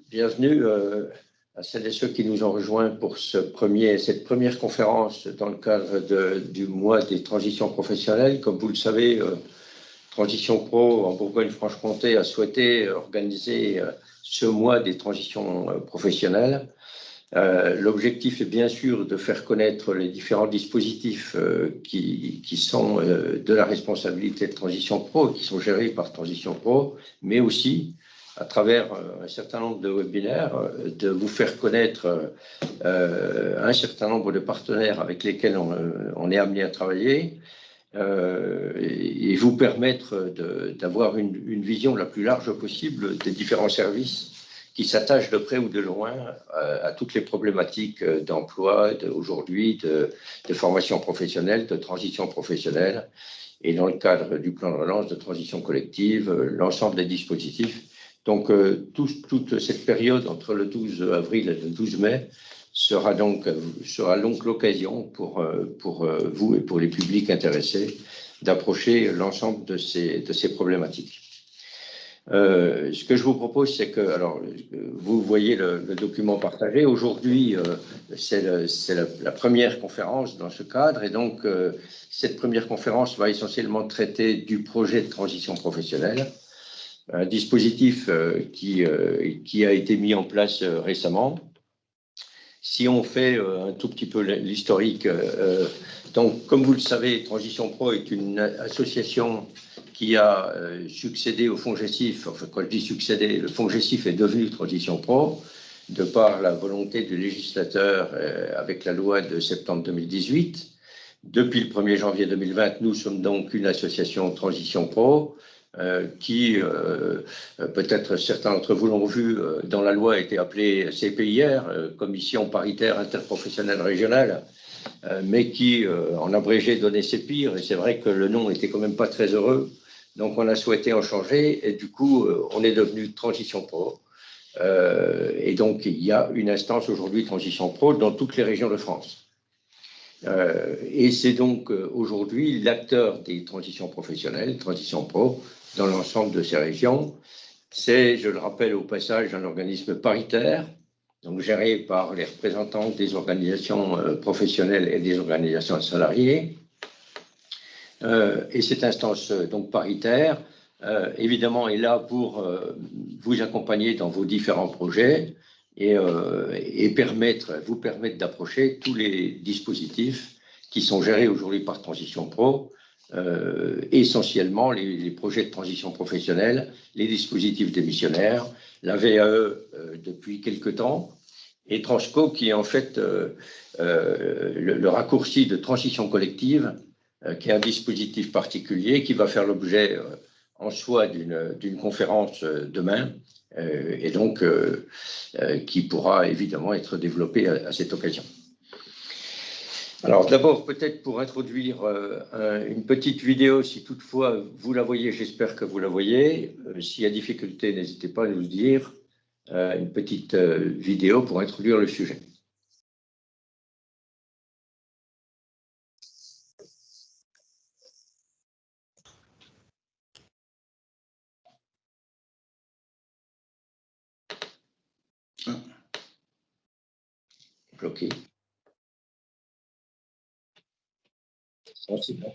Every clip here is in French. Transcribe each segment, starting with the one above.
bienvenue à celles et ceux qui nous ont rejoints pour cette première conférence dans le cadre du mois des transitions professionnelles. Comme vous le savez, Transition Pro en Bourgogne-Franche-Comté a souhaité organiser ce mois des transitions professionnelles. L'objectif est bien sûr de faire connaître les différents dispositifs qui sont de la responsabilité de Transition Pro, qui sont gérés par Transition Pro, mais aussi à travers un certain nombre de webinaires, de vous faire connaître un certain nombre de partenaires avec lesquels on est amené à travailler et vous permettre d'avoir une vision la plus large possible des différents services qui s'attachent de près ou de loin à toutes les problématiques d'emploi aujourd'hui, de formation professionnelle, de transition professionnelle, et dans le cadre du plan de relance de transition collective, l'ensemble des dispositifs. Donc, toute cette période entre le 12 avril et le 12 mai sera donc l'occasion pour vous et pour les publics intéressés d'approcher l'ensemble de ces problématiques. Ce que je vous propose, c'est que, alors, vous voyez le document partagé. Aujourd'hui, c'est la première conférence dans ce cadre, et donc cette première conférence va essentiellement traiter du projet de transition professionnelle, un dispositif qui a été mis en place récemment. Si on fait un tout petit peu l'historique, donc comme vous le savez, Transition Pro est une association qui a succédé au FONGECIF. Enfin, quand je dis succédé, le FONGECIF est devenu Transition Pro de par la volonté du législateur avec la loi de septembre 2018. Depuis le 1er janvier 2020, nous sommes donc une association Transition Pro qui, peut-être certains d'entre vous l'ont vu, dans la loi a été appelée CPIR, Commission paritaire interprofessionnelle régionale, mais qui, en abrégé, donnait CPIR, et c'est vrai que le nom n'était quand même pas très heureux, donc on a souhaité en changer, et du coup, on est devenu Transition Pro. Et donc, il y a une instance aujourd'hui Transition Pro dans toutes les régions de France. Et c'est donc aujourd'hui l'acteur des transitions professionnelles, Transition Pro, dans l'ensemble de ces régions. C'est, je le rappelle au passage, un organisme paritaire, donc géré par les représentants des organisations professionnelles et des organisations de salariés. Et cette instance donc paritaire, évidemment, est là pour vous accompagner dans vos différents projets et vous permettre d'approcher tous les dispositifs qui sont gérés aujourd'hui par Transition Pro, essentiellement les projets de transition professionnelle, les dispositifs démissionnaires, la VAE depuis quelque temps, et Transco qui est en fait le raccourci de transition collective, qui est un dispositif particulier qui va faire l'objet en soi d'une conférence demain, et donc qui pourra évidemment être développé à cette occasion. Alors d'abord, peut-être pour introduire une petite vidéo, si toutefois vous la voyez, j'espère que vous la voyez. S'il y a difficulté, n'hésitez pas à nous le dire. Une petite vidéo pour introduire le sujet. Bloqué. Sensible.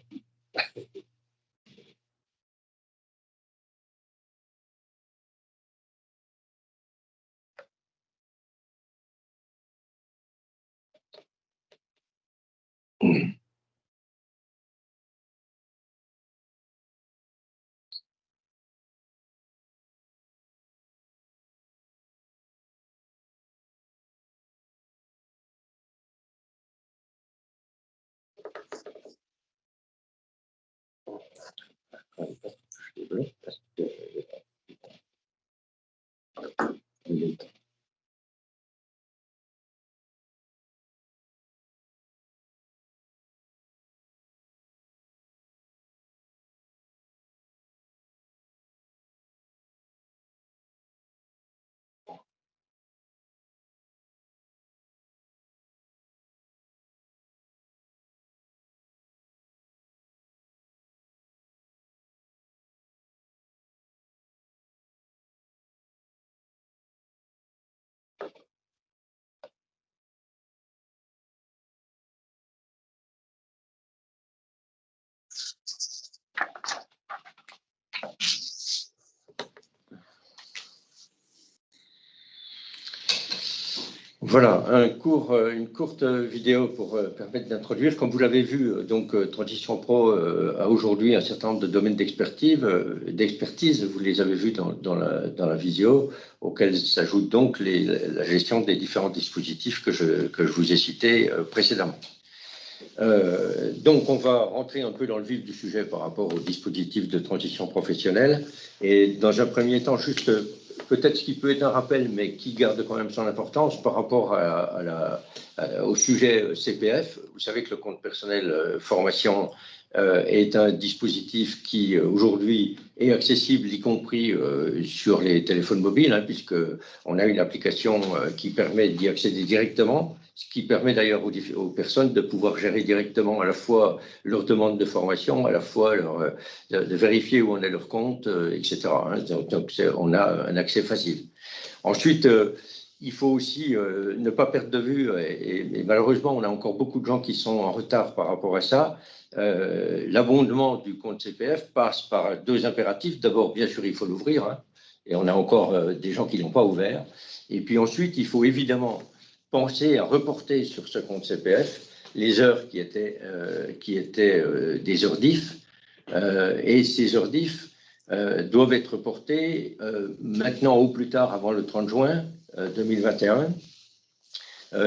Je débloque parce que Voilà, une courte vidéo pour permettre d'introduire. Comme vous l'avez vu, donc Transition Pro a aujourd'hui un certain nombre de domaines d'expertise, vous les avez vus dans la visio, auxquels s'ajoute donc la gestion des différents dispositifs que je vous ai cités précédemment. Donc, on va rentrer un peu dans le vif du sujet par rapport aux dispositifs de transition professionnelle. Et dans un premier temps, juste peut-être ce qui peut être un rappel, mais qui garde quand même son importance par rapport au sujet CPF. Vous savez que le compte personnel formation est un dispositif qui aujourd'hui est accessible, y compris sur les téléphones mobiles, hein, puisqu'on a une application qui permet d'y accéder directement, ce qui permet d'ailleurs aux personnes de pouvoir gérer directement à la fois leur demande de formation, à la fois de vérifier où en est leur compte, etc. Hein. Donc on a un accès facile. Ensuite, il faut aussi ne pas perdre de vue, et malheureusement, on a encore beaucoup de gens qui sont en retard par rapport à ça. L'abondement du compte CPF passe par deux impératifs. D'abord, bien sûr, il faut l'ouvrir, hein, et on a encore des gens qui ne l'ont pas ouvert. Et puis ensuite, il faut évidemment penser à reporter sur ce compte CPF les heures qui étaient des heures DIF, et ces heures DIF doivent être reportées maintenant ou plus tard avant le 30 juin 2021.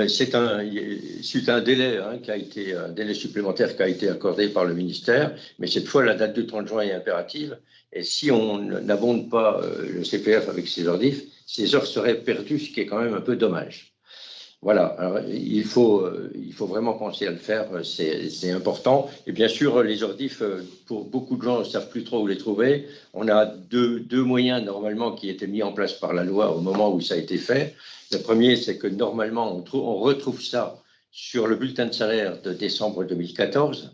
Suite à un délai, hein, un délai supplémentaire qui a été accordé par le ministère, mais cette fois, la date du 30 juin est impérative. Et si on n'abonde pas le CPF avec ces heures DIF, ces heures seraient perdues, ce qui est quand même un peu dommage. Voilà, alors, il faut vraiment penser à le faire, c'est important. Et bien sûr, les ordifs, pour beaucoup de gens ne savent plus trop où les trouver. On a deux moyens normalement qui étaient mis en place par la loi au moment où ça a été fait. Le premier, c'est que normalement, on retrouve ça sur le bulletin de salaire de décembre 2014,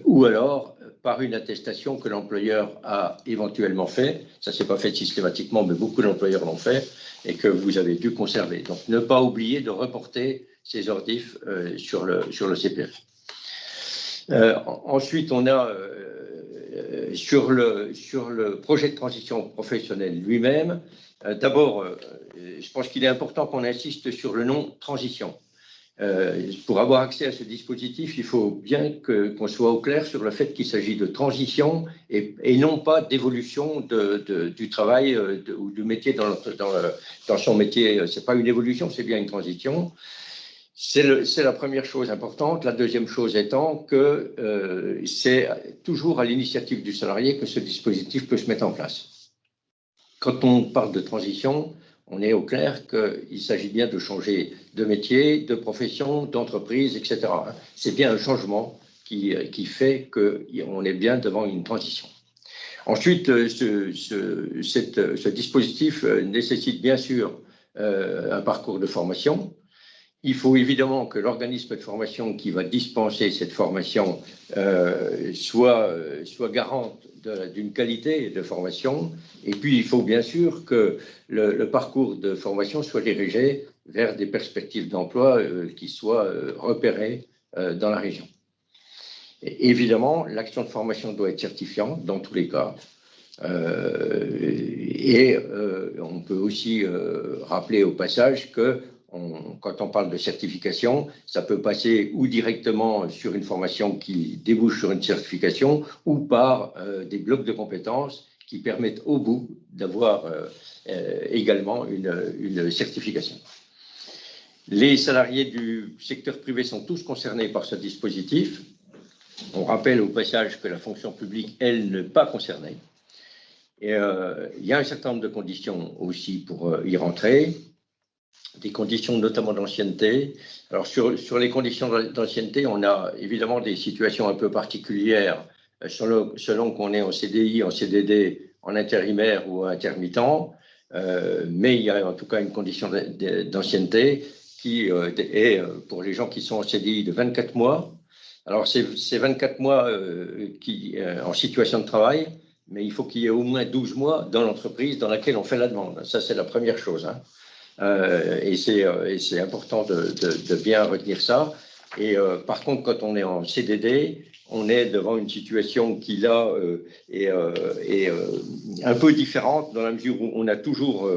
ou alors par une attestation que l'employeur a éventuellement fait. Ça ne s'est pas fait systématiquement, mais beaucoup d'employeurs l'ont fait et que vous avez dû conserver. Donc, ne pas oublier de reporter ces ordifs sur le CPF. Ensuite, on a sur le projet de transition professionnelle lui-même, d'abord, je pense qu'il est important qu'on insiste sur le nom transition. Pour avoir accès à ce dispositif, il faut bien qu'on soit au clair sur le fait qu'il s'agit de transition et non pas d'évolution du travail ou du métier dans son métier. Ce n'est pas une évolution, c'est bien une transition. C'est la première chose importante. La deuxième chose étant que c'est toujours à l'initiative du salarié que ce dispositif peut se mettre en place. Quand on parle de transition, on est au clair qu'il s'agit bien de changer de métier, de profession, d'entreprise, etc. C'est bien un changement qui fait qu'on est bien devant une transition. Ensuite, ce dispositif nécessite bien sûr un parcours de formation. Il faut évidemment que l'organisme de formation qui va dispenser cette formation soit garante d'une qualité de formation. Et puis, il faut bien sûr que le parcours de formation soit dirigé vers des perspectives d'emploi qui soient repérées dans la région. Et évidemment, l'action de formation doit être certifiante dans tous les cas. On peut aussi rappeler au passage que quand on parle de certification, ça peut passer ou directement sur une formation qui débouche sur une certification ou par des blocs de compétences qui permettent au bout d'avoir également une certification. Les salariés du secteur privé sont tous concernés par ce dispositif. On rappelle au passage que la fonction publique, elle, n'est pas concernée. Et il y a un certain nombre de conditions aussi pour y rentrer. Des conditions notamment d'ancienneté. Alors sur les conditions d'ancienneté, on a évidemment des situations un peu particulières selon qu'on est en CDI, en CDD, en intérimaire ou intermittent, mais il y a en tout cas une condition d'ancienneté qui est pour les gens qui sont en CDI de 24 mois. Alors c'est 24 mois en situation de travail, mais il faut qu'il y ait au moins 12 mois dans l'entreprise dans laquelle on fait la demande. Ça, c'est la première chose, hein. Et c'est important de bien retenir ça. Et par contre, quand on est en CDD, on est devant une situation qui, là, est un peu différente dans la mesure où on a toujours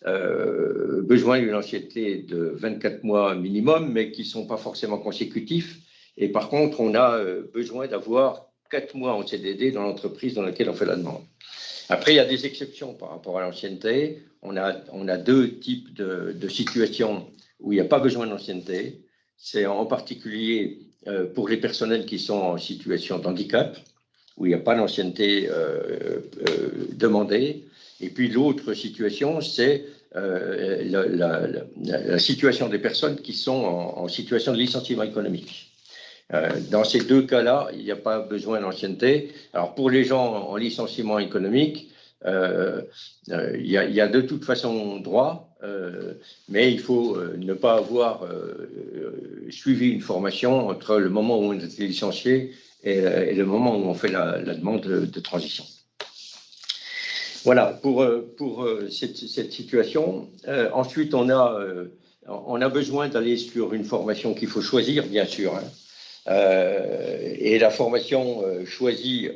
besoin d'une ancienneté de 24 mois minimum, mais qui ne sont pas forcément consécutifs. Et par contre, on a besoin d'avoir 4 mois en CDD dans l'entreprise dans laquelle on fait la demande. Après, il y a des exceptions par rapport à l'ancienneté. On a deux types de situations où il n'y a pas besoin d'ancienneté. C'est en particulier pour les personnels qui sont en situation de handicap, où il n'y a pas d'ancienneté demandée. Et puis l'autre situation, c'est la situation des personnes qui sont en situation de licenciement économique. Dans ces deux cas-là, il n'y a pas besoin d'ancienneté. Alors pour les gens en licenciement économique, il y a de toute façon droit, mais il faut ne pas avoir suivi une formation entre le moment où on est licencié et le moment où on fait la demande de transition. Voilà pour cette situation. Ensuite, on a besoin d'aller sur une formation qu'il faut choisir, bien sûr. Et la formation choisie,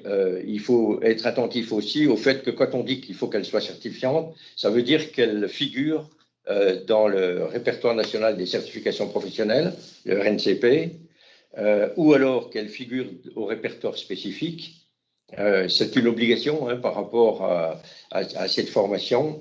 il faut être attentif aussi au fait que quand on dit qu'il faut qu'elle soit certifiante, ça veut dire qu'elle figure dans le répertoire national des certifications professionnelles, le RNCP, ou alors qu'elle figure au répertoire spécifique. C'est une obligation par rapport à cette formation.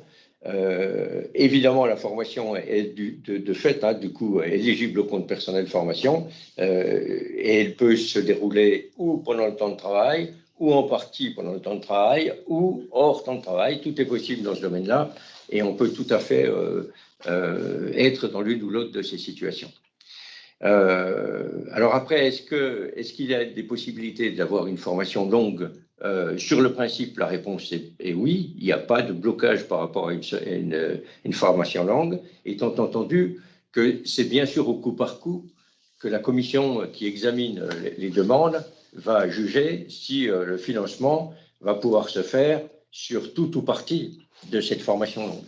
Évidemment, la formation est de fait, du coup, éligible au compte personnel formation et elle peut se dérouler ou pendant le temps de travail, ou en partie pendant le temps de travail, ou hors temps de travail. Tout est possible dans ce domaine-là et on peut tout à fait être dans l'une ou l'autre de ces situations. Alors après, est-ce qu'il y a des possibilités d'avoir une formation longue? Sur le principe, la réponse est oui. Il n'y a pas de blocage par rapport à une formation longue, étant entendu que c'est bien sûr au coup par coup que la commission qui examine les demandes va juger si le financement va pouvoir se faire sur tout ou partie de cette formation longue.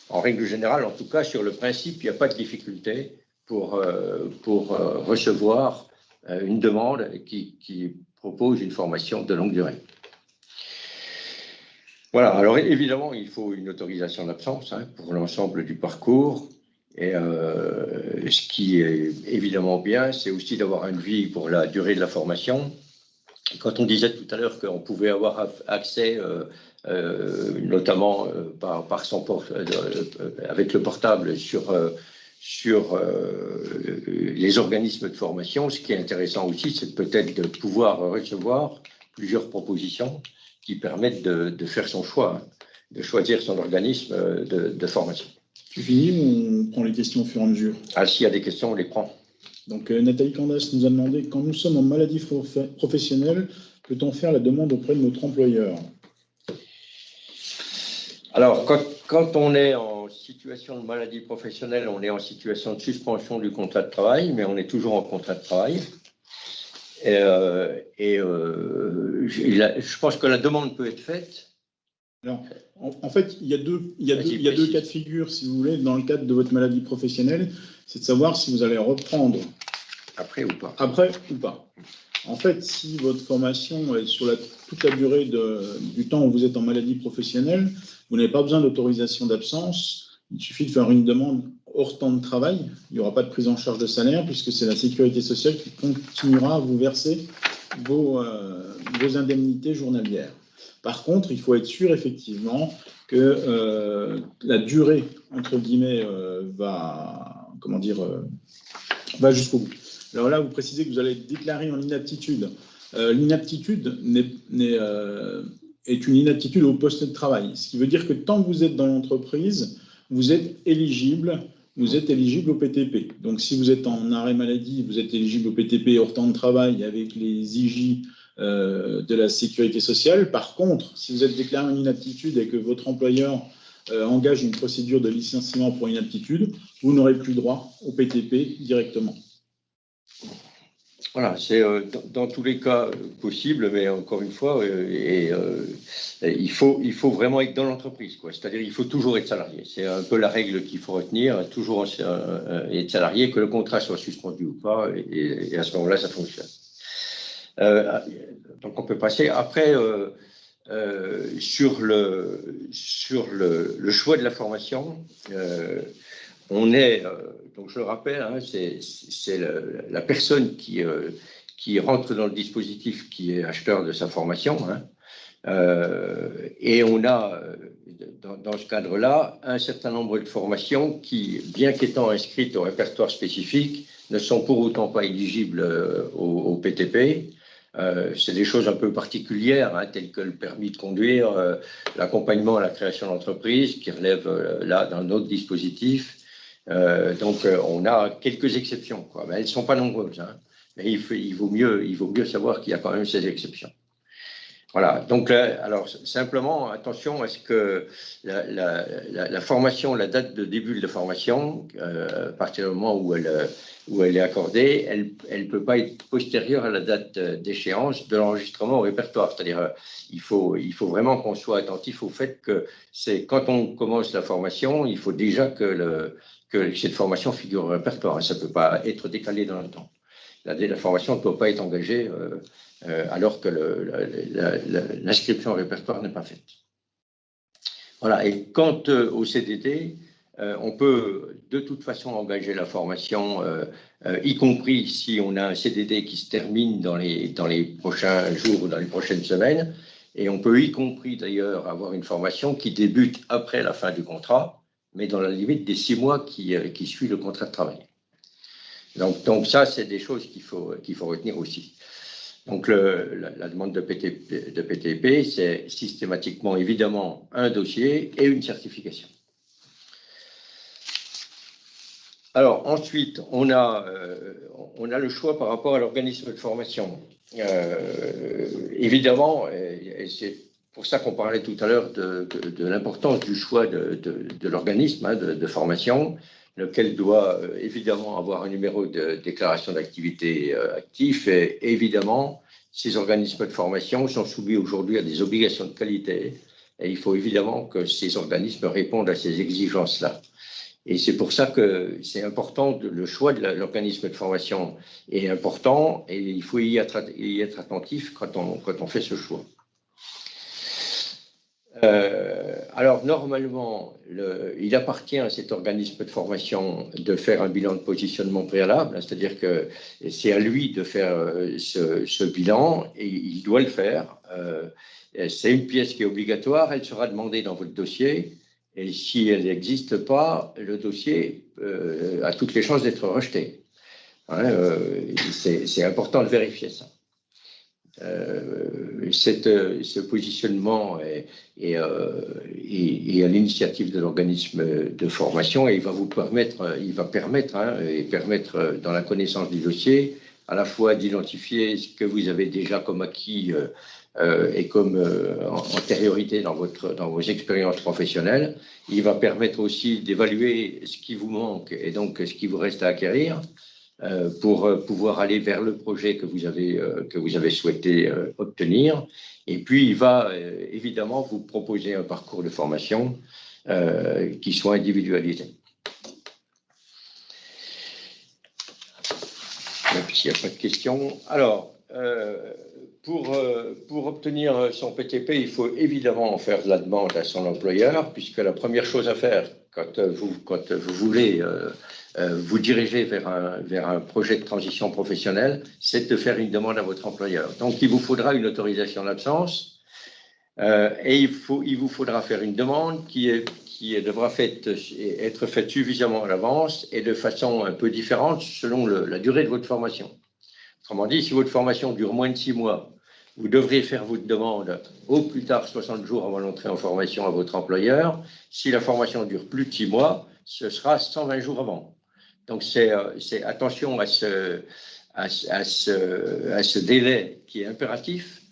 En règle générale, en tout cas, sur le principe, il n'y a pas de difficulté pour recevoir une demande qui propose une formation de longue durée. Voilà, alors évidemment, il faut une autorisation d'absence pour l'ensemble du parcours. Et ce qui est évidemment bien, c'est aussi d'avoir un devis pour la durée de la formation. Et quand on disait tout à l'heure qu'on pouvait avoir accès, notamment par son avec le portable sur les organismes de formation, ce qui est intéressant aussi, c'est peut-être de pouvoir recevoir plusieurs propositions qui permettent de faire son choix, de choisir son organisme de formation. Tu finis ou on prend les questions au fur et à mesure? Ah, s'il y a des questions, on les prend. Donc, Nathalie Candas nous a demandé, quand nous sommes en maladie professionnelle, peut-on faire la demande auprès de notre employeur? Alors, quand on est en situation de maladie professionnelle, on est en situation de suspension du contrat de travail, mais on est toujours en contrat de travail. Je pense que la demande peut être faite. Alors, en fait, il y a deux cas de figure, si vous voulez, dans le cadre de votre maladie professionnelle. C'est de savoir si vous allez reprendre après ou pas. Après ou pas. En fait, si votre formation est sur toute la durée du temps où vous êtes en maladie professionnelle, vous n'avez pas besoin d'autorisation d'absence. Il suffit de faire une demande hors temps de travail. Il n'y aura pas de prise en charge de salaire puisque c'est la sécurité sociale qui continuera à vous verser vos indemnités journalières. Par contre, il faut être sûr effectivement que la durée, entre guillemets, va jusqu'au bout. Alors là, vous précisez que vous allez déclarer en inaptitude. L'inaptitude est une inaptitude au poste de travail. Ce qui veut dire que tant que vous êtes dans l'entreprise, vous êtes éligible au PTP. Donc, si vous êtes en arrêt maladie, vous êtes éligible au PTP hors temps de travail avec les IJ de la sécurité sociale. Par contre, si vous êtes déclaré en inaptitude et que votre employeur engage une procédure de licenciement pour inaptitude, vous n'aurez plus droit au PTP directement. Voilà, c'est dans tous les cas possible, mais encore une fois, il faut vraiment être dans l'entreprise, quoi. C'est-à-dire il faut toujours être salarié. C'est un peu la règle qu'il faut retenir, toujours être salarié, que le contrat soit suspendu ou pas, et à ce moment-là, ça fonctionne. Donc, on peut passer. Après, sur le choix de la formation, on est, donc je le rappelle, hein, c'est la personne qui rentre dans le dispositif qui est acheteur de sa formation. Hein. Et on a, dans ce cadre-là, un certain nombre de formations qui, bien qu'étant inscrites au répertoire spécifique, ne sont pour autant pas éligibles au PTP. C'est des choses un peu particulières, hein, telles que le permis de conduire, l'accompagnement à la création d'entreprise, qui relève là d'un autre dispositif. Donc, on a quelques exceptions, quoi. Mais elles ne sont pas nombreuses. Hein. Mais il vaut mieux savoir qu'il y a quand même ces exceptions. Voilà, donc alors simplement, attention à ce que la formation, la date de début de la formation, à partir du moment où elle est accordée, elle ne peut pas être postérieure à la date d'échéance de l'enregistrement au répertoire. C'est-à-dire, il faut vraiment qu'on soit attentif au fait que c'est quand on commence la formation, il faut déjà que cette formation figure au répertoire. Ça ne peut pas être décalé dans le temps. La formation ne peut pas être engagée alors que l'inscription au répertoire n'est pas faite. Voilà, et quant au CDD, on peut de toute façon engager la formation, y compris si on a un CDD qui se termine dans les prochains jours ou dans les prochaines semaines, et on peut y compris d'ailleurs avoir une formation qui débute après la fin du contrat, mais dans la limite des 6 mois qui suivent le contrat de travail. Donc ça, c'est des choses qu'il faut retenir aussi. Donc, la demande de PTP, c'est systématiquement, évidemment, un dossier et une certification. Alors, ensuite, on a le choix par rapport à l'organisme de formation. Évidemment, et c'est pour ça qu'on parlait tout à l'heure de l'importance du choix de l'organisme de formation, lequel doit évidemment avoir un numéro de déclaration d'activité actif. Et évidemment, ces organismes de formation sont soumis aujourd'hui à des obligations de qualité. Et il faut évidemment que ces organismes répondent à ces exigences-là. Et c'est pour ça que c'est important, le choix de l'organisme de formation est important et il faut y être attentif quand on fait ce choix. Alors, normalement, il appartient à cet organisme de formation de faire un bilan de positionnement préalable, c'est-à-dire que c'est à lui de faire ce bilan et il doit le faire. C'est une pièce qui est obligatoire, elle sera demandée dans votre dossier et si elle n'existe pas, le dossier a toutes les chances d'être rejeté. Hein, c'est important de vérifier ça. Ce positionnement est à l'initiative de l'organisme de formation et il va permettre dans la connaissance du dossier à la fois d'identifier ce que vous avez déjà comme acquis et comme antériorité dans vos expériences professionnelles. Il va permettre aussi d'évaluer ce qui vous manque et donc ce qui vous reste à acquérir. Pour pouvoir aller vers le projet que vous avez souhaité obtenir. Et puis, il va évidemment vous proposer un parcours de formation qui soit individualisé. Donc, s'il n'y a pas de questions. Alors, pour obtenir son PTP, il faut évidemment faire la demande à son employeur, puisque la première chose à faire quand vous voulez vous diriger vers un projet de transition professionnelle, c'est de faire une demande à votre employeur. Donc, il vous faudra une autorisation d'absence et il vous faudra faire une demande qui devra être faite suffisamment à l'avance et de façon un peu différente selon la durée de votre formation. Autrement dit, si votre formation dure moins de 6 mois, vous devrez faire votre demande au plus tard 60 jours avant l'entrée en formation à votre employeur. Si la formation dure plus de 6 mois, ce sera 120 jours avant. Donc, c'est attention à ce délai qui est impératif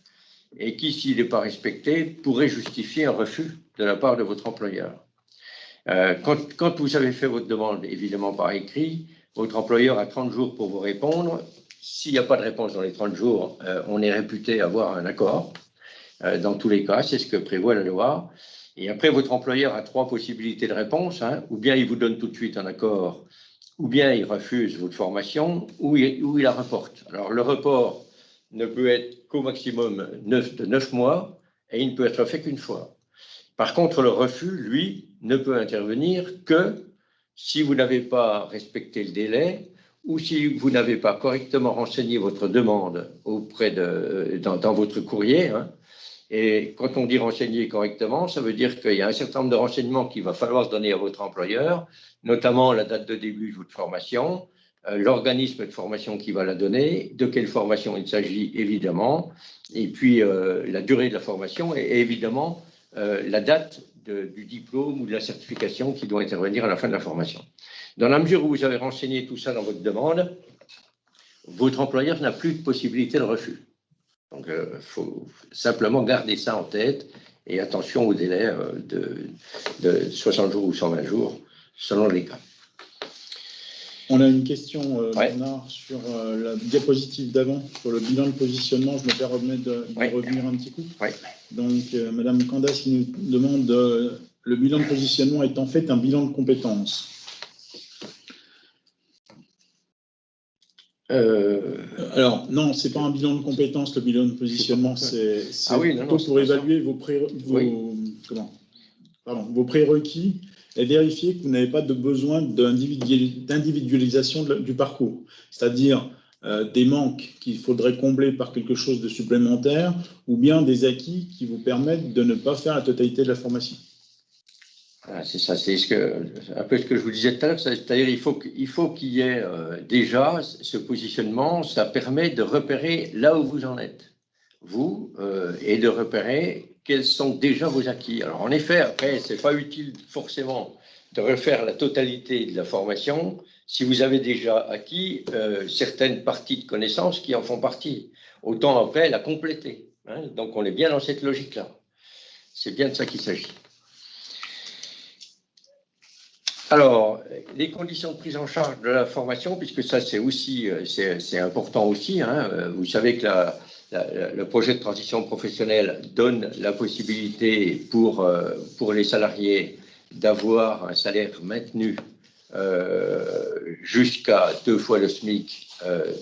et qui, s'il n'est pas respecté, pourrait justifier un refus de la part de votre employeur. Quand vous avez fait votre demande, évidemment par écrit, votre employeur a 30 jours pour vous répondre. S'il n'y a pas de réponse dans les 30 jours, on est réputé avoir un accord. Dans tous les cas, c'est ce que prévoit la loi. Et après, votre employeur a 3 possibilités de réponse. Hein. Ou bien il vous donne tout de suite un accord, ou bien il refuse votre formation, ou il la reporte. Alors, le report, ne peut être qu'au maximum de 9 mois et il ne peut être fait qu'une fois. Par contre, le refus, lui, ne peut intervenir que si vous n'avez pas respecté le délai ou si vous n'avez pas correctement renseigné votre demande dans votre courrier. Hein. Et quand on dit renseigner correctement, ça veut dire qu'il y a un certain nombre de renseignements qu'il va falloir donner à votre employeur, notamment la date de début de votre formation, l'organisme de formation qui va la donner, de quelle formation il s'agit évidemment, et puis la durée de la formation et évidemment la date du diplôme ou de la certification qui doit intervenir à la fin de la formation. Dans la mesure où vous avez renseigné tout ça dans votre demande, votre employeur n'a plus de possibilité de refus. Donc, il faut simplement garder ça en tête et attention au délai de 60 jours ou 120 jours, selon les cas. On a une question, Bernard, sur la diapositive d'avant, sur le bilan de positionnement. Je me permets de revenir un petit coup. Donc, Madame Candace qui nous demande le bilan de positionnement est en fait un bilan de compétences. Alors, non, ce n'est pas un bilan de compétences, le bilan de positionnement, c'est plutôt pour évaluer vos prérequis et vérifier que vous n'avez pas de besoin d'individualisation du parcours, c'est-à-dire des manques qu'il faudrait combler par quelque chose de supplémentaire ou bien des acquis qui vous permettent de ne pas faire la totalité de la formation. C'est ça, c'est un peu ce que je vous disais tout à l'heure, c'est-à-dire il faut qu'il y ait déjà ce positionnement, ça permet de repérer là où vous en êtes, vous, et de repérer quels sont déjà vos acquis. Alors en effet, après, ce n'est pas utile forcément de refaire la totalité de la formation si vous avez déjà acquis certaines parties de connaissances qui en font partie. Autant après la compléter. Hein, donc on est bien dans cette logique-là. C'est bien de ça qu'il s'agit. Alors, les conditions de prise en charge de la formation, puisque ça c'est aussi c'est important aussi, hein, vous savez que le projet de transition professionnelle donne la possibilité pour les salariés d'avoir un salaire maintenu jusqu'à 2 fois le SMIC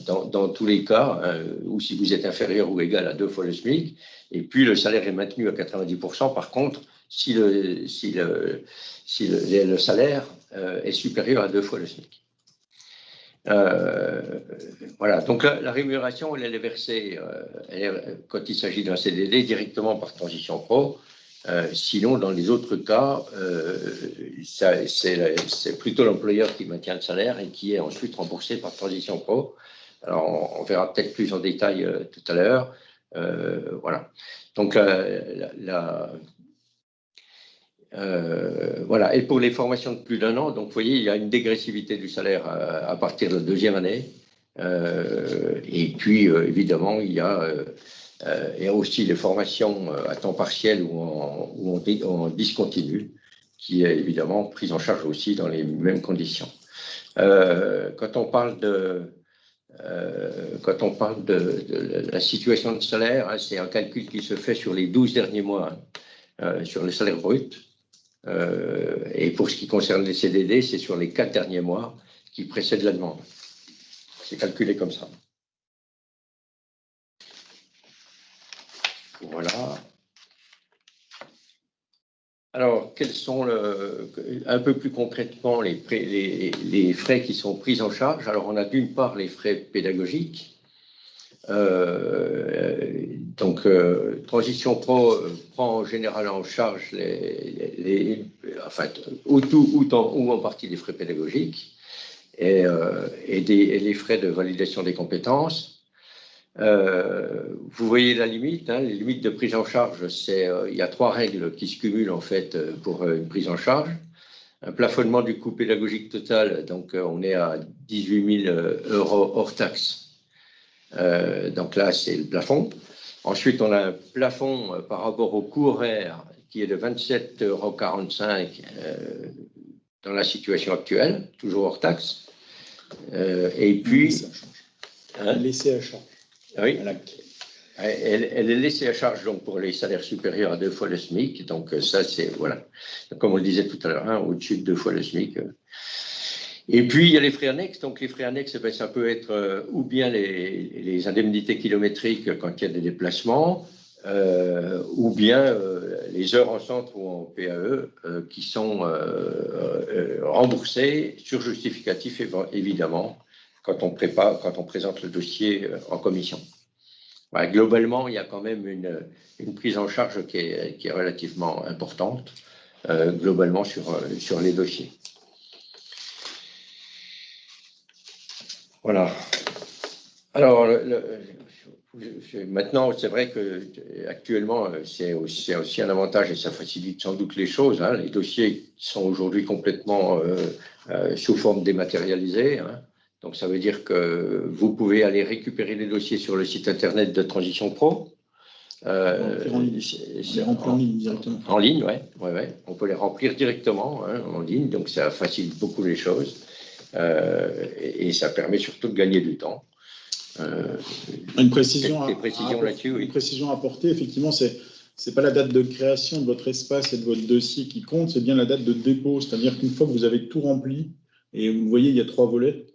dans tous les cas, hein, ou si vous êtes inférieur ou égal à 2 fois le SMIC, et puis le salaire est maintenu à 90%. Par contre, si le salaire est supérieur à 2 fois le SMIC. Voilà, donc la rémunération, elle est versée quand il s'agit d'un CDD directement par Transition Pro. Sinon, dans les autres cas, c'est plutôt l'employeur qui maintient le salaire et qui est ensuite remboursé par Transition Pro. Alors, on verra peut-être plus en détail tout à l'heure. Voilà. Donc, voilà. Et pour les formations de plus d'1 an, donc vous voyez, il y a une dégressivité du salaire à partir de la 2e année. Et puis, évidemment, il y a aussi les formations à temps partiel ou en discontinu, qui est évidemment prise en charge aussi dans les mêmes conditions. Quand on parle de la situation de salaire, hein, c'est un calcul qui se fait sur les 12 derniers mois, sur le salaire brut. Et pour ce qui concerne les CDD, c'est sur les 4 derniers mois qui précèdent la demande. C'est calculé comme ça. Voilà. Alors, quels sont un peu plus concrètement les frais qui sont pris en charge? Alors, on a d'une part les frais pédagogiques. Donc, Transition Pro prend en général en charge ou en partie les frais pédagogiques et les frais de validation des compétences. Vous voyez la limite, hein, les limites de prise en charge, il y a 3 règles qui se cumulent en fait pour une prise en charge. Un plafonnement du coût pédagogique total, donc on est à 18 000 € hors taxe. Donc là, c'est le plafond. Ensuite, on a un plafond par rapport au coût horaire qui est de 27,45 € dans la situation actuelle, toujours hors taxe. Et puis... Laissé à charge. Oui, elle est laissée à charge donc, pour les salaires supérieurs à 2 fois le SMIC. Donc ça, c'est, voilà, comme on le disait tout à l'heure, hein, au-dessus de 2 fois le SMIC. Et puis, il y a les frais annexes. Donc, les frais annexes, ben, ça peut être ou bien les indemnités kilométriques quand il y a des déplacements, ou bien les heures en centre ou en PAE qui sont remboursées sur justificatif, évidemment, quand on présente le dossier en commission. Ouais, globalement, il y a quand même une prise en charge qui est relativement importante, globalement sur les dossiers. Voilà. Alors, maintenant, c'est vrai qu'actuellement, c'est aussi un avantage et ça facilite sans doute les choses. Hein. Les dossiers sont aujourd'hui complètement sous forme dématérialisée. Hein. Donc, ça veut dire que vous pouvez aller récupérer les dossiers sur le site internet de Transition Pro. En ligne. Les remplir en ligne directement. En ligne, oui. Ouais. On peut les remplir directement en ligne, donc ça facilite beaucoup les choses. Et ça permet surtout de gagner du temps. Une précision là-dessus, oui. Une précision à apporter, effectivement, c'est pas la date de création de votre espace et de votre dossier qui compte, c'est bien la date de dépôt. C'est-à-dire qu'une fois que vous avez tout rempli, et vous voyez, il y a 3 volets.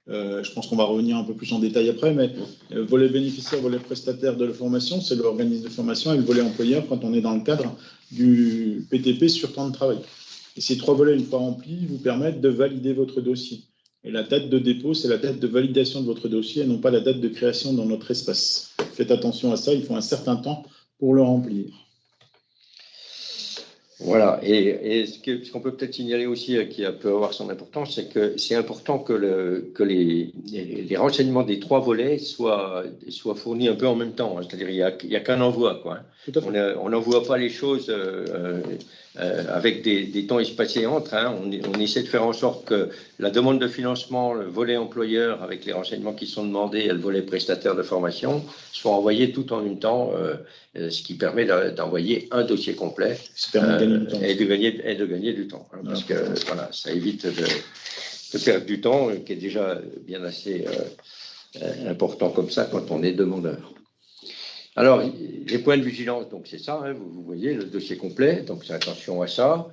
Je pense qu'on va revenir un peu plus en détail après, mais volet bénéficiaire, volet prestataire de la formation, c'est l'organisme de formation, et le volet employeur quand on est dans le cadre du PTP sur temps de travail. Et ces 3 volets, une fois remplis, vous permettent de valider votre dossier. Et la date de dépôt, c'est la date de validation de votre dossier et non pas la date de création dans notre espace. Faites attention à ça, il faut un certain temps pour le remplir. Voilà, et ce qu'on peut peut-être signaler aussi qui peut avoir son importance, c'est que c'est important que les renseignements des 3 volets soient fournis un peu en même temps. Hein. C'est-à-dire il n'y a qu'un envoi, quoi. On n'envoie pas les choses avec des temps espacés entre. Hein. On essaie de faire en sorte que la demande de financement, le volet employeur avec les renseignements qui sont demandés et le volet prestataire de formation soient envoyés tout en même temps, ce qui permet d'envoyer un dossier complet. Ça permet de gagner du temps. Et de gagner du temps. Hein, parce que voilà, ça évite de perdre du temps qui est déjà bien assez important comme ça quand on est demandeur. Alors, les points de vigilance, donc c'est ça, hein, vous voyez le dossier complet, donc c'est attention à ça.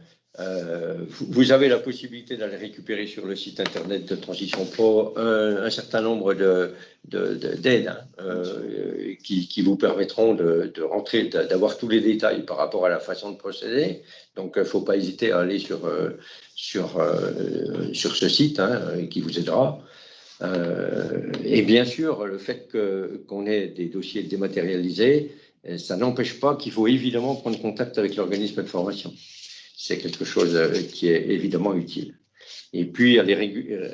Vous avez la possibilité d'aller récupérer sur le site internet de Transition Pro un certain nombre d'aides qui vous permettront de rentrer, d'avoir tous les détails par rapport à la façon de procéder. Donc, il ne faut pas hésiter à aller sur ce site qui vous aidera. Et bien sûr, le fait qu'on ait des dossiers dématérialisés, ça n'empêche pas qu'il faut évidemment prendre contact avec l'organisme de formation. C'est quelque chose qui est évidemment utile. Et puis, aller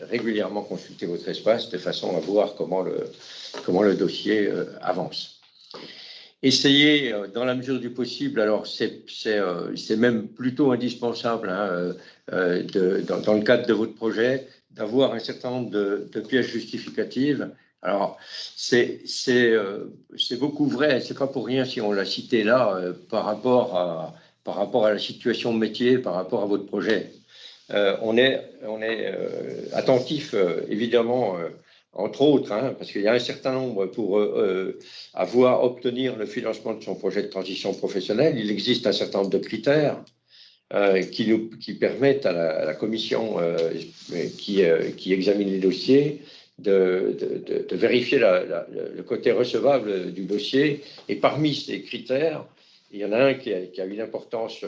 régulièrement consulter votre espace de façon à voir comment le dossier avance. Essayez, dans la mesure du possible, alors c'est même plutôt indispensable dans le cadre de votre projet, d'avoir un certain nombre de pièces justificatives. Alors, c'est beaucoup vrai, c'est pas pour rien si on l'a cité là, par rapport à la situation métier, par rapport à votre projet. On est attentif, évidemment, entre autres, parce qu'il y a un certain nombre pour obtenir le financement de son projet de transition professionnelle. Il existe un certain nombre de critères qui permettent à la commission qui examine les dossiers de vérifier le côté recevable du dossier. Et parmi ces critères, il y en a un qui a une importance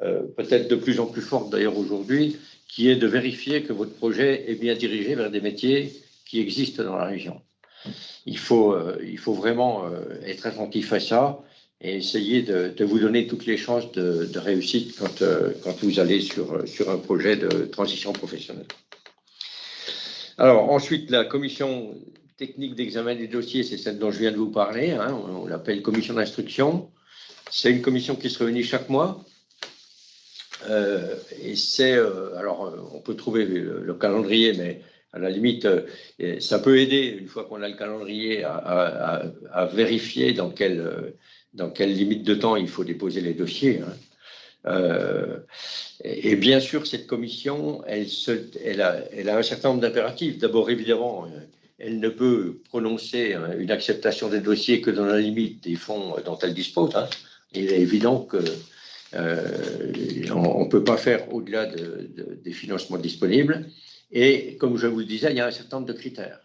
peut-être de plus en plus forte d'ailleurs aujourd'hui, qui est de vérifier que votre projet est bien dirigé vers des métiers qui existent dans la région. Il faut vraiment être attentif à ça et essayer de vous donner toutes les chances de réussite quand vous allez sur un projet de transition professionnelle. Alors ensuite, la commission technique d'examen des dossiers, c'est celle dont je viens de vous parler, on l'appelle commission d'instruction. C'est une commission qui se réunit chaque mois. Et on peut trouver le calendrier, mais à la limite, ça peut aider, une fois qu'on a le calendrier, à vérifier dans quelle limite de temps il faut déposer les dossiers. Et bien sûr, cette commission, elle a un certain nombre d'impératifs. D'abord, évidemment, elle ne peut prononcer une acceptation des dossiers que dans la limite des fonds dont elle dispose. Il est évident que on ne peut pas faire au-delà des financements disponibles. Et comme je vous le disais, il y a un certain nombre de critères.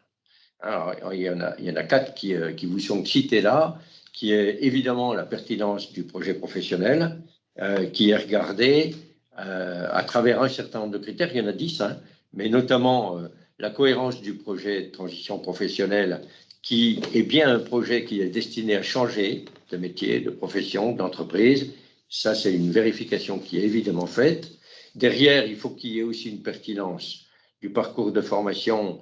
Alors, il y en a 4 qui vous sont cités là, qui est évidemment la pertinence du projet professionnel, qui est regardée à travers un certain nombre de critères. Il y en a 10, hein, mais notamment la cohérence du projet de transition professionnelle, qui est bien un projet qui est destiné à changer de métier, de profession, d'entreprise. Ça, c'est une vérification qui est évidemment faite. Derrière, il faut qu'il y ait aussi une pertinence du parcours de formation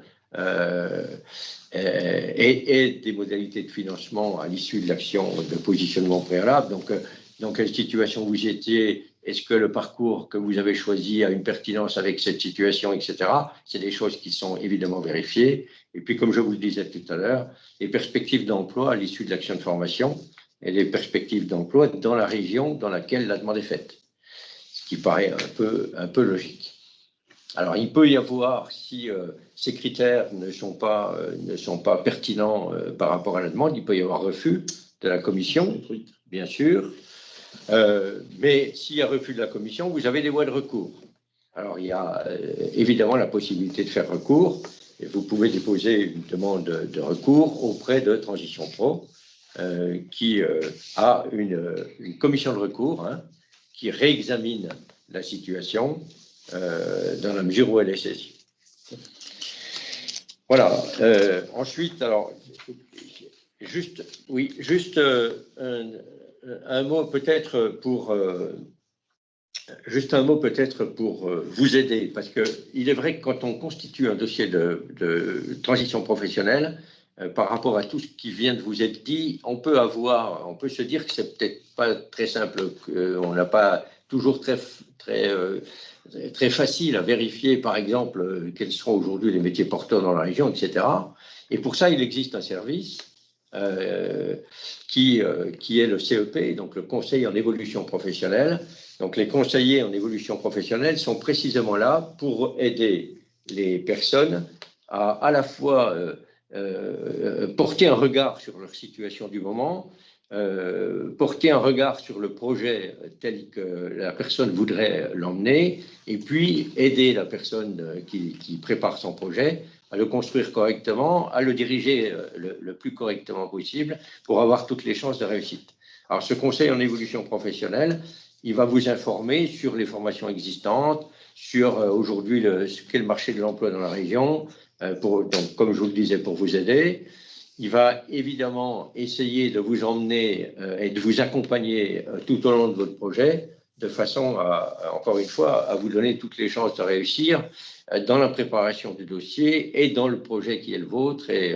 et des modalités de financement à l'issue de l'action de positionnement préalable. Donc, dans quelle situation vous étiez? Est-ce que le parcours que vous avez choisi a une pertinence avec cette situation, etc. C'est des choses qui sont évidemment vérifiées. Et puis, comme je vous le disais tout à l'heure, les perspectives d'emploi à l'issue de l'action de formation et les perspectives d'emploi dans la région dans laquelle la demande est faite, ce qui paraît un peu logique. Alors, il peut y avoir, si ces critères ne sont pas pertinents par rapport à la demande, il peut y avoir refus de la commission, bien sûr. Mais s'il y a refus de la commission, vous avez des voies de recours. Alors, il y a évidemment la possibilité de faire recours. Et vous pouvez déposer une demande de recours auprès de Transition Pro, qui a une commission de recours, hein, qui réexamine la situation dans la mesure où elle est saisie. Voilà. Ensuite, alors, juste un mot peut-être pour vous aider, parce qu'il est vrai que quand on constitue un dossier de transition professionnelle, par rapport à tout ce qui vient de vous être dit, on peut se dire que c'est peut-être pas très simple, qu'on n'a pas toujours très facile à vérifier, par exemple, quels seront aujourd'hui les métiers porteurs dans la région, etc. Et pour ça, il existe un service qui est le CEP, donc le Conseil en évolution professionnelle. Donc les conseillers en évolution professionnelle sont précisément là pour aider les personnes à la fois porter un regard sur leur situation du moment, porter un regard sur le projet tel que la personne voudrait l'emmener, et puis aider la personne qui prépare son projet à le construire correctement, à le diriger le plus correctement possible pour avoir toutes les chances de réussite. Alors, ce conseil en évolution professionnelle, il va vous informer sur les formations existantes, sur aujourd'hui ce qu'est le marché de l'emploi dans la région, donc, comme je vous le disais, pour vous aider. Il va évidemment essayer de vous emmener et de vous accompagner tout au long de votre projet, de façon encore une fois, à vous donner toutes les chances de réussir dans la préparation du dossier et dans le projet qui est le vôtre. Et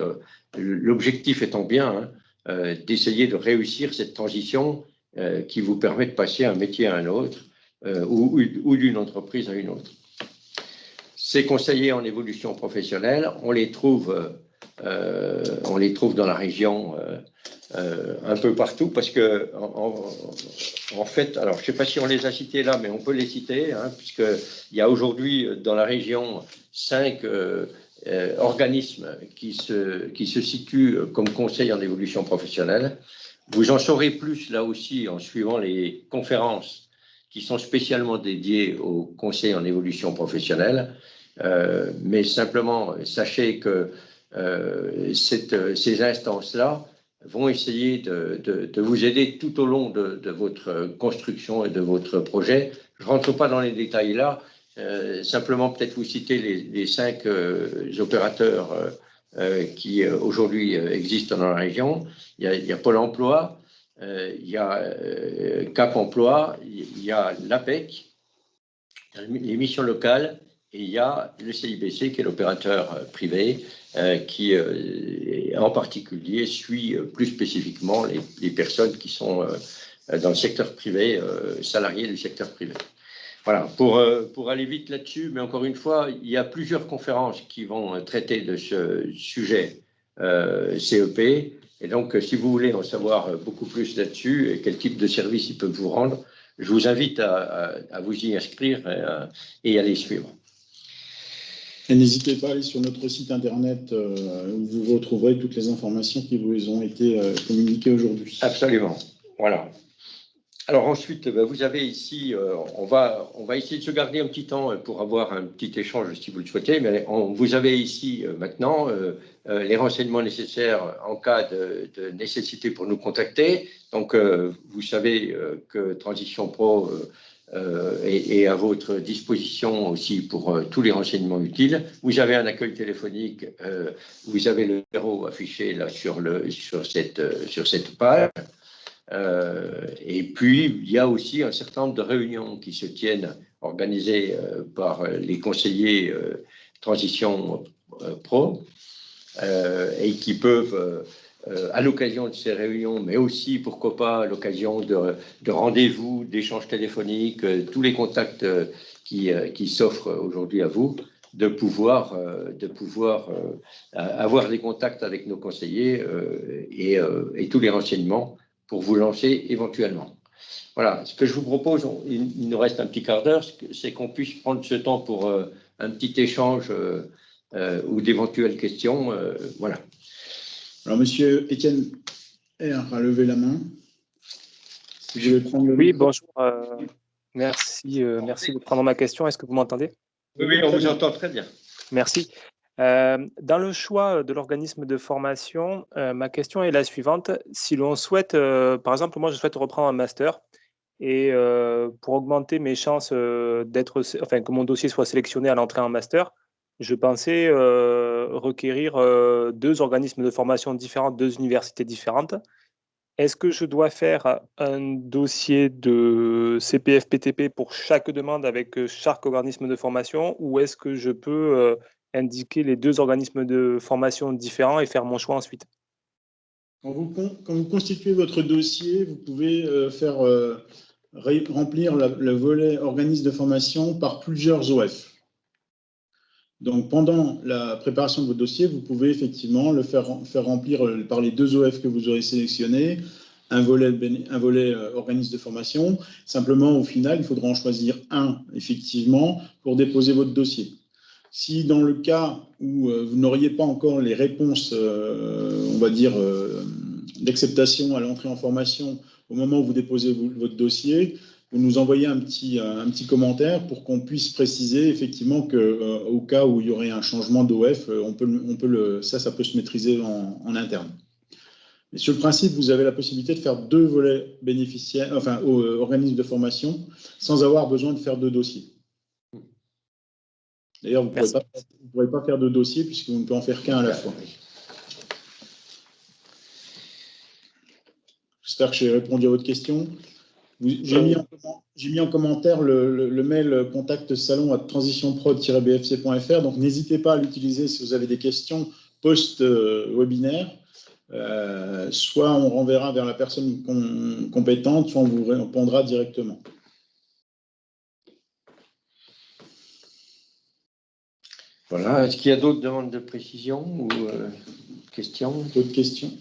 l'objectif étant bien d'essayer de réussir cette transition qui vous permet de passer d'un métier à un autre ou d'une entreprise à une autre. Ces conseillers en évolution professionnelle, on les trouve dans la région un peu partout parce que, en fait, alors je ne sais pas si on les a cités là, mais on peut les citer, hein, puisqu'il y a aujourd'hui dans la région 5 organismes qui se situent comme conseils en évolution professionnelle. Vous en saurez plus là aussi en suivant les conférences qui sont spécialement dédiées aux conseils en évolution professionnelle. Mais simplement, sachez que ces instances-là vont essayer de vous aider tout au long de votre construction et de votre projet. Je ne rentre pas dans les détails là, simplement peut-être vous citer les 5 opérateurs qui aujourd'hui existent dans la région. Il y a Pôle emploi, il y a Cap emploi, il y a l'APEC, les missions locales, et il y a le CIBC qui est l'opérateur privé qui en particulier suit plus spécifiquement les personnes qui sont dans le secteur privé, salariés du secteur privé. Voilà, pour aller vite là-dessus, mais encore une fois, il y a plusieurs conférences qui vont traiter de ce sujet CEP. Et donc, si vous voulez en savoir beaucoup plus là-dessus et quel type de service ils peuvent vous rendre, je vous invite à vous y inscrire et à les suivre. Et n'hésitez pas à aller sur notre site internet où vous retrouverez toutes les informations qui vous ont été communiquées aujourd'hui. Absolument. Voilà. Alors ensuite, vous avez ici, on va essayer de se garder un petit temps pour avoir un petit échange si vous le souhaitez, mais vous avez ici maintenant les renseignements nécessaires en cas de nécessité pour nous contacter. Donc vous savez que Transition Pro est à votre disposition aussi pour tous les renseignements utiles. Vous avez un accueil téléphonique, vous avez le numéro affiché là sur cette page. Et puis, il y a aussi un certain nombre de réunions qui se tiennent organisées par les conseillers Transition Pro et qui peuvent, à l'occasion de ces réunions, mais aussi, pourquoi pas, à l'occasion de rendez-vous, d'échanges téléphoniques, tous les contacts qui s'offrent aujourd'hui à vous, de pouvoir avoir des contacts avec nos conseillers et tous les renseignements pour vous lancer éventuellement. Voilà, ce que je vous propose, il nous reste un petit quart d'heure, c'est qu'on puisse prendre ce temps pour un petit échange ou d'éventuelles questions. Voilà. Alors, monsieur Étienne R. a levé la main. Si vous voulez prendre le Oui, micro. bonjour. Merci de prendre ma question. Est-ce que vous m'entendez? Oui, on vous entend très bien. Merci. Dans le choix de l'organisme de formation, ma question est la suivante. Si l'on souhaite, par exemple, moi, je souhaite reprendre un master et pour augmenter mes chances que mon dossier soit sélectionné à l'entrée en master, je pensais requérir 2 organismes de formation différents, 2 universités différentes. Est-ce que je dois faire un dossier de CPF-PTP pour chaque demande avec chaque organisme de formation ou est-ce que je peux indiquer les 2 organismes de formation différents et faire mon choix ensuite? Quand vous constituez votre dossier, vous pouvez remplir le volet organisme de formation par plusieurs OF. Donc, pendant la préparation de votre dossier, vous pouvez effectivement le faire remplir par les 2 OF que vous aurez sélectionnés, un volet organisme de formation. Simplement, au final, il faudra en choisir un, effectivement, pour déposer votre dossier. Si dans le cas où vous n'auriez pas encore les réponses, on va dire, d'acceptation à l'entrée en formation au moment où vous déposez votre dossier, vous nous envoyez un petit commentaire pour qu'on puisse préciser effectivement qu'au cas où il y aurait un changement d'OF, ça peut se maîtriser en interne. Mais sur le principe, vous avez la possibilité de faire 2 volets bénéficiaires, organismes de formation, sans avoir besoin de faire 2 dossiers. D'ailleurs, vous ne pourrez pas faire 2 dossiers puisque vous ne pouvez en faire qu'un à la fois. J'espère que j'ai répondu à votre question. J'ai mis en commentaire le mail contact salon@transitionprod-bfc.fr. Donc, n'hésitez pas à l'utiliser si vous avez des questions post-webinaire. Soit on renverra vers la personne compétente, soit on vous répondra directement. Voilà. Est-ce qu'il y a d'autres demandes de précision ou questions? D'autres questions?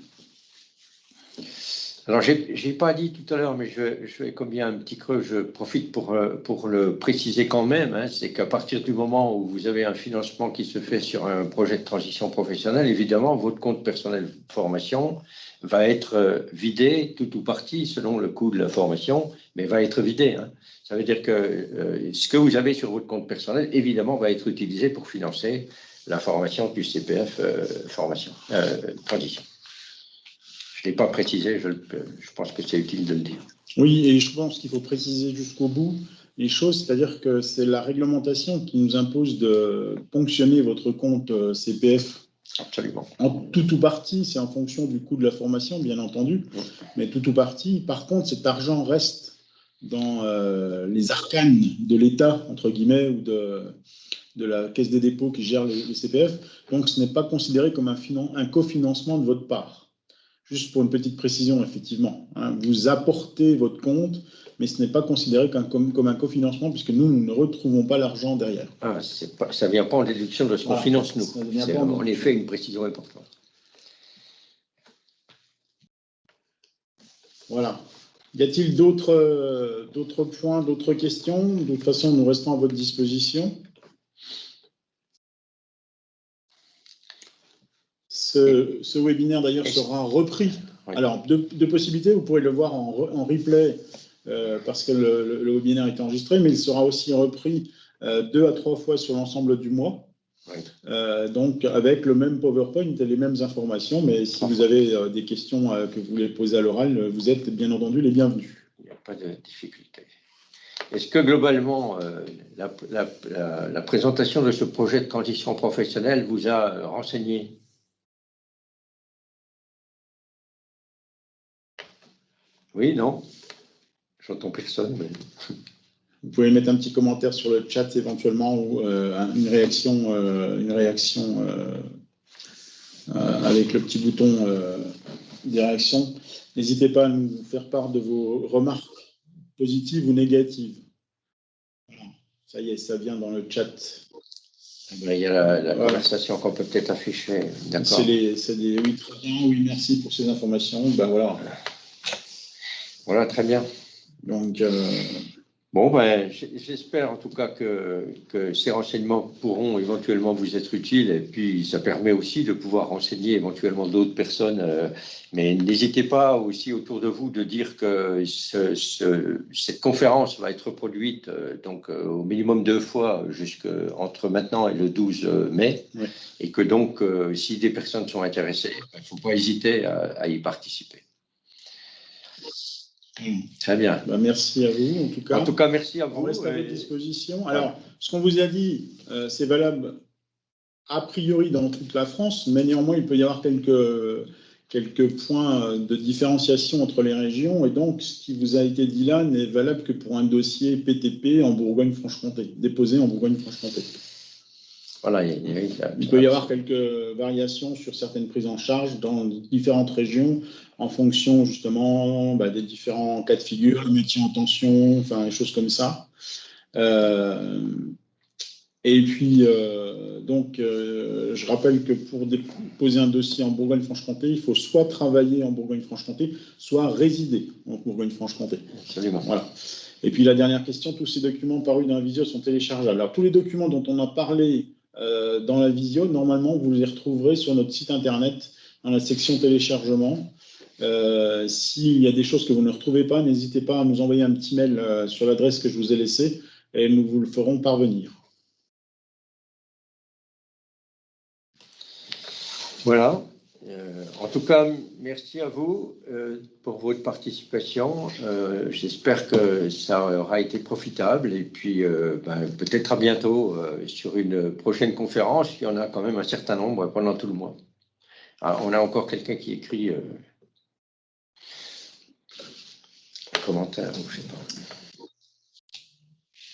Alors, je n'ai pas dit tout à l'heure, mais je vais comme il y a un petit creux, je profite pour le préciser quand même, hein, c'est qu'à partir du moment où vous avez un financement qui se fait sur un projet de transition professionnelle, évidemment, votre compte personnel formation va être vidé, tout ou partie, selon le coût de la formation, mais va être vidé. Hein. Ça veut dire que ce que vous avez sur votre compte personnel, évidemment, va être utilisé pour financer la formation du CPF transition. Je ne l'ai pas précisé, je pense que c'est utile de le dire. Oui, et je pense qu'il faut préciser jusqu'au bout les choses, c'est-à-dire que c'est la réglementation qui nous impose de ponctionner votre compte CPF. Absolument. En tout ou partie, c'est en fonction du coût de la formation, bien entendu, mais tout ou partie. Par contre, cet argent reste dans les arcanes de l'État, entre guillemets, ou de la Caisse des dépôts qui gère les CPF. Donc, ce n'est pas considéré comme un cofinancement de votre part. Juste pour une petite précision, effectivement, hein, vous apportez votre compte, mais ce n'est pas considéré comme un cofinancement puisque nous ne retrouvons pas l'argent derrière. Ah, ça ne vient pas en déduction de ce qu'on finance, nous. C'est en effet une précision importante. Voilà. Y a-t-il d'autres points, d'autres questions? De toute façon, nous restons à votre disposition. Ce webinaire, d'ailleurs, sera repris. Oui. Alors, deux possibilités. Vous pourrez le voir en replay parce que le webinaire est enregistré, mais il sera aussi repris 2 à 3 fois sur l'ensemble du mois. Oui. Donc, avec le même PowerPoint et les mêmes informations, mais si vous avez des questions que vous voulez poser à l'oral, vous êtes bien entendu les bienvenus. Il n'y a pas de difficulté. Est-ce que globalement, la présentation de ce projet de transition professionnelle vous a renseigné? Oui, non? J'entends personne. Mais... Vous pouvez mettre un petit commentaire sur le chat éventuellement ou une réaction avec le petit bouton des réactions. N'hésitez pas à nous faire part de vos remarques positives ou négatives. Voilà. Ça y est, ça vient dans le chat. Il y a la conversation qu'on peut peut-être afficher. D'accord. C'est des oui, très bien, oui, merci pour ces informations. Ben voilà. Voilà, très bien. Donc, bon, ben, j'espère en tout cas que ces renseignements pourront éventuellement vous être utiles, et puis ça permet aussi de pouvoir renseigner éventuellement d'autres personnes. Mais n'hésitez pas aussi autour de vous de dire que cette conférence va être reproduite donc au minimum 2 fois entre maintenant et le 12 mai, oui. Et que donc si des personnes sont intéressées, il ne faut pas hésiter à y participer. Très bien. Ben, merci à vous, en tout cas. En tout cas, merci à vous. On reste à votre disposition. Alors, ce qu'on vous a dit, c'est valable a priori dans toute la France, mais néanmoins, il peut y avoir quelques points de différenciation entre les régions. Et donc, ce qui vous a été dit là n'est valable que pour un dossier PTP en Bourgogne-Franche-Comté, déposé en Bourgogne-Franche-Comté. Voilà, il peut y avoir quelques variations sur certaines prises en charge dans différentes régions en fonction justement des différents cas de figure, le métier en tension, enfin des choses comme ça. Et puis, je rappelle que pour déposer un dossier en Bourgogne-Franche-Comté, il faut soit travailler en Bourgogne-Franche-Comté, soit résider en Bourgogne-Franche-Comté. Absolument. Voilà. Et puis la dernière question, tous ces documents parus dans la visio sont téléchargeables. Alors tous les documents dont on a parlé dans la visio, normalement, vous les retrouverez sur notre site internet dans la section téléchargement. S'il y a des choses que vous ne retrouvez pas, n'hésitez pas à nous envoyer un petit mail sur l'adresse que je vous ai laissée et nous vous le ferons parvenir. Voilà. En tout cas, merci à vous pour votre participation. J'espère que ça aura été profitable et puis peut-être à bientôt sur une prochaine conférence. Il y en a quand même un certain nombre pendant tout le mois. Alors, on a encore quelqu'un qui écrit un commentaire, je ne sais pas.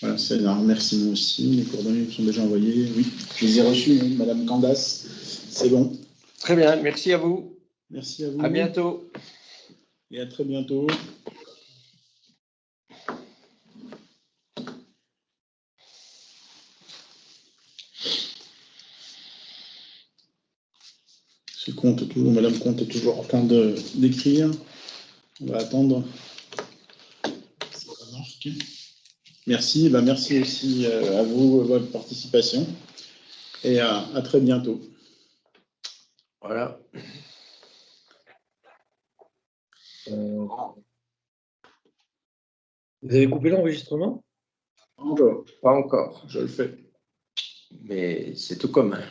Voilà, c'est un remerciement aussi. Les coordonnées vous sont déjà envoyées. Oui, je les ai reçues, Madame Candace. C'est bon. Très bien, merci à vous. Merci à vous. À bientôt. Et à très bientôt. Madame Comte est toujours en train d'écrire. On va attendre. Ça marque. Merci. Merci aussi à vous, votre participation. Et à très bientôt. Voilà. Vous avez coupé l'enregistrement? Encore. Pas encore. Je le fais. Mais c'est tout commun.